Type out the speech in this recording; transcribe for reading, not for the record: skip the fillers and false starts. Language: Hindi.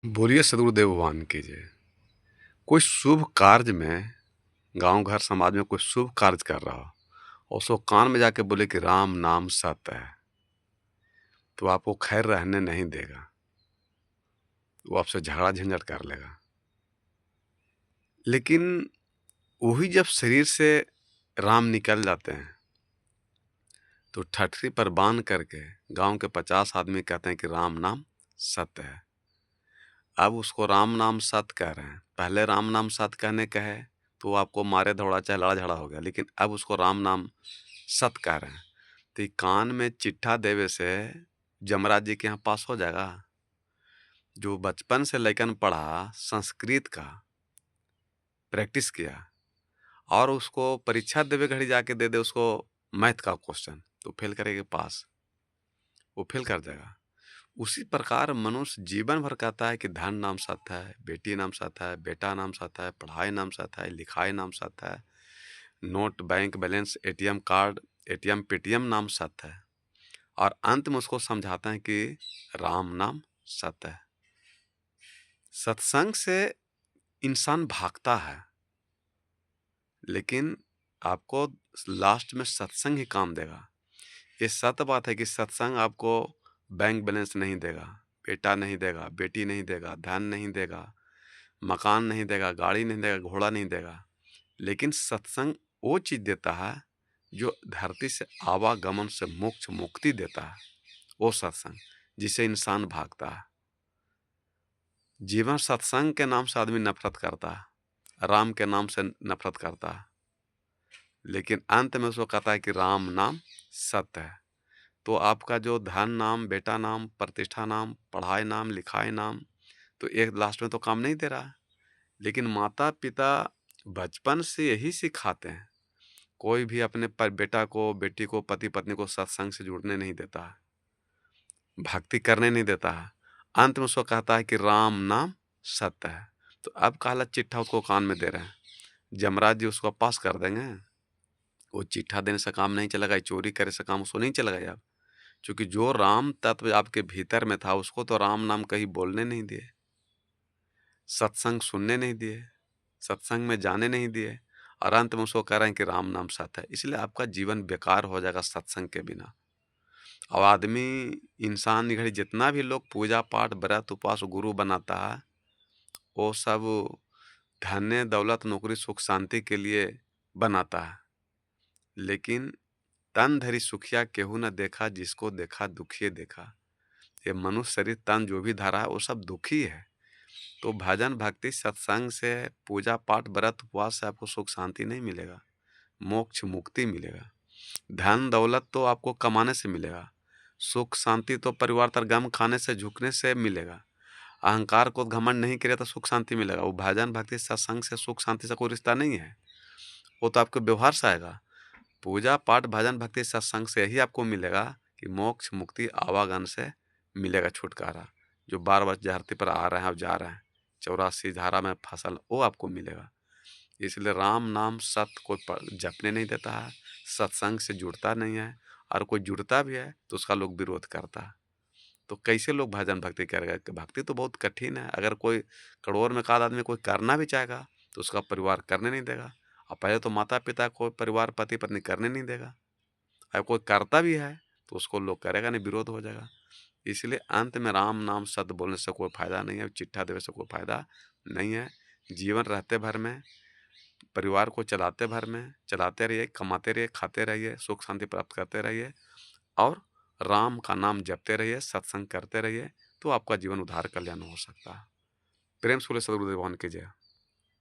बोलिए सदगुरुदेव भगवान की जय। कोई शुभ कार्य में गांव घर समाज में कोई शुभ कार्य कर रहा हो और उसको कान में जाके बोले कि राम नाम सत्य है, तो आपको खैर रहने नहीं देगा। वो आपसे झगड़ा झंझट कर लेगा। लेकिन वही जब शरीर से राम निकल जाते हैं तो ठठरी पर बांध करके गांव के 50 आदमी कहते हैं कि राम नाम सत्य है। अब उसको राम नाम सत्य कह रहे हैं। पहले राम नाम सत्य कहने कहे तो वो आपको मारे दौड़ा चाहे लड़ा झगड़ा हो गया, लेकिन अब उसको राम नाम सत्य कह रहे हैं। तो ये कान में चिट्ठा देवे से जमराज जी के यहाँ पास हो जाएगा। जो बचपन से लेकिन पढ़ा, संस्कृत का प्रैक्टिस किया और उसको परीक्षा देवे घड़ी जाके दे दे उसको मैथ का क्वेश्चन, तो फेल करेगा पास, वो फेल कर जाएगा। उसी प्रकार मनुष्य जीवन भर कहता है कि धन नाम सत्य है, बेटी नाम सत्य है, बेटा नाम सत्य है, पढ़ाई नाम सत्य है, लिखाई नाम सत्य है, note, bank balance, ATM card, ATM Paytm नाम सत्य है। और अंत में उसको समझाते हैं कि राम नाम सत्य है। सत्संग से इंसान भागता है, लेकिन आपको लास्ट में सत्संग ही काम देगा। ये सत्य बात है कि सत्संग आपको बैंक बैलेंस नहीं देगा, बेटा नहीं देगा, बेटी नहीं देगा, धन नहीं देगा, मकान नहीं देगा, गाड़ी नहीं देगा, घोड़ा नहीं देगा। लेकिन सत्संग वो चीज़ देता है जो धरती से आवागमन से मोक्ष मुक्ति देता है। वो सत्संग जिसे इंसान भागता है। जीवन सत्संग के नाम से आदमी नफरत करता है, राम के नाम से नफरत करता है, लेकिन अंत में उसको कहता है कि राम नाम सत्य है। तो आपका जो धन नाम, बेटा नाम, प्रतिष्ठा नाम, पढ़ाई नाम, लिखाई नाम, तो एक लास्ट में तो काम नहीं दे रहा है। लेकिन माता पिता बचपन से यही सिखाते हैं। कोई भी अपने पर बेटा को, बेटी को, पति पत्नी को सत्संग से जुड़ने नहीं देता है, भक्ति करने नहीं देता है। अंत में उसको कहता है कि राम नाम सत्य है। तो अब काला चिट्ठा उसको कान में दे रहे हैं, जमराज जी उसको पास कर देंगे। वो चिट्ठा देने से काम नहीं चलेगा, चोरी करे से काम उसको नहीं चलेगा। अब क्योंकि जो राम तत्व आपके भीतर में था उसको तो राम नाम कहीं बोलने नहीं दिए, सत्संग सुनने नहीं दिए, सत्संग में जाने नहीं दिए, और अंत में उसको कह रहे हैं कि राम नाम सत्य है। इसलिए आपका जीवन बेकार हो जाएगा सत्संग के बिना। अब आदमी, इंसान घड़ी जितना भी लोग पूजा पाठ, व्रत, उपवास, गुरु बनाता है, वो सब धन्य, दौलत, नौकरी, सुख शांति के लिए बनाता है। लेकिन तन धरी सुखिया केहू न देखा, जिसको देखा दुखिए देखा। ये मनुष्य शरीर तन जो भी धरा है वो सब दुखी है। तो भजन भक्ति सत्संग से, पूजा पाठ व्रत उपवास से आपको सुख शांति नहीं मिलेगा, मोक्ष मुक्ति मिलेगा। धन दौलत तो आपको कमाने से मिलेगा, सुख शांति तो परिवार तर गम खाने से, झुकने से मिलेगा। अहंकार को घमंड नहीं करे तो सुख शांति मिलेगा। वो भजन भक्ति सत्संग से सुख शांति से कोई रिश्ता नहीं है, वो तो आपके व्यवहार से आएगा। पूजा पाठ भजन भक्ति सत्संग से यही आपको मिलेगा कि मोक्ष मुक्ति आवागमन से मिलेगा छुटकारा। जो बार बार धरती पर आ रहे हैं और जा रहे हैं, 84 धारा में फसल, वो आपको मिलेगा। इसलिए राम नाम सत्य कोई जपने नहीं देता है, सत्संग से जुड़ता नहीं है, और कोई जुड़ता भी है तो उसका लोग विरोध करता है। तो कैसे लोग भजन भक्ति करेगा? कि भक्ति तो बहुत कठिन है। अगर कोई करोड़ में एकाध आदमी कोई करना भी चाहेगा तो उसका परिवार करने नहीं देगा। और पहले तो माता पिता को परिवार पति पत्नी करने नहीं देगा। अगर कोई करता भी है तो उसको लोग करेगा नहीं, विरोध हो जाएगा। इसलिए अंत में राम नाम सत्य बोलने से कोई फायदा नहीं है, चिट्ठा देने से कोई फायदा नहीं है। जीवन रहते भर में, परिवार को चलाते भर में, चलाते रहिए, कमाते रहिए, खाते रहिए, सुख शांति प्राप्त करते रहिए, और राम का नाम जपते रहिए, सत्संग करते रहिए, तो आपका जीवन उद्धार कल्याण हो सकता है। प्रेम से बोले सदगुरुदेव भगवान की जय।